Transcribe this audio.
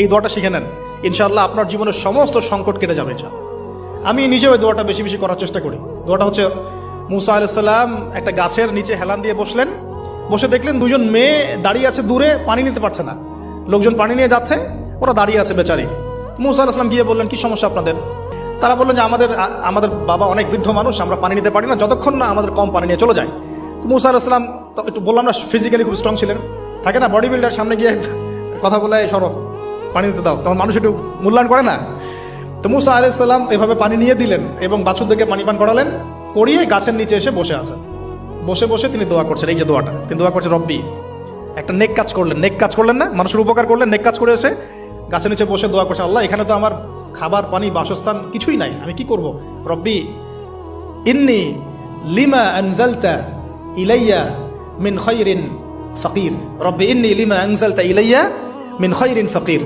এই দোয়াটা শিখে নেন, ইনশাআল্লাহ আপনার জীবনের সমস্ত সংকট কেটে যাবে। আমি নিজেও এই দোয়াটা বেশি বেশি করার চেষ্টা করি। দোয়াটা হচ্ছে, মুসা আলাইহিস সালাম একটা গাছের নিচে হেলান দিয়ে বসলেন, বসে দেখলেন দুজন মেয়ে দাঁড়িয়ে আছে দূরে, পানি নিতে পারছে না, লোকজন পানি নিয়ে যাচ্ছে, ওরা দাঁড়িয়ে আছে বেচারি। মুসা আলাইহিস সালাম গিয়ে বললেন, কি সমস্যা আপনাদের? তারা বললেন যে আমাদের বাবা অনেক বৃদ্ধ মানুষ, আমরা পানি নিতে পারি না যতক্ষণ না আমাদের কম পানি নিয়ে চলে যায়। তো মুসা আলাইহিস সালাম তো একটু বললাম না, ফিজিক্যালি খুব স্ট্রং ছিলেন, থাকে না বডি বিল্ডার, সামনে গিয়ে কথা বলে সরো পানি দিতে দাও, তখন মানুষ একটু মূল্যায়ন করে না। তো মুসা আলাইহিস সালাম এভাবে পানি নিয়ে দিলেন এবং বাছুরদেরকে পানি পান করালেন, করিয়ে গাছের নিচে এসে বসে আছেন। বসে বসে তিনি দোয়া করছেন, এই যে দোয়াটা তিনি দোয়া করছেন, রব্বি, একটা নেক কাজ করলেন, নেক কাজ করলেন না, মানুষের উপকার করলেন, নেক কাজ করে এসে গাছের নিচে বসে দোয়া করছেন, আল্লাহ এখানে তো আমার খাবার পানি বাসস্থান কিছুই নাই, আমি কি করব? রব্বি ইন্নি লিমা আনজালতা ইলাইয়া মিন খায়রিন ফাকির, রব্বি ইন্নি লিমা আনজালতা ইলাইয়া মিন খায়রিন ফাকির।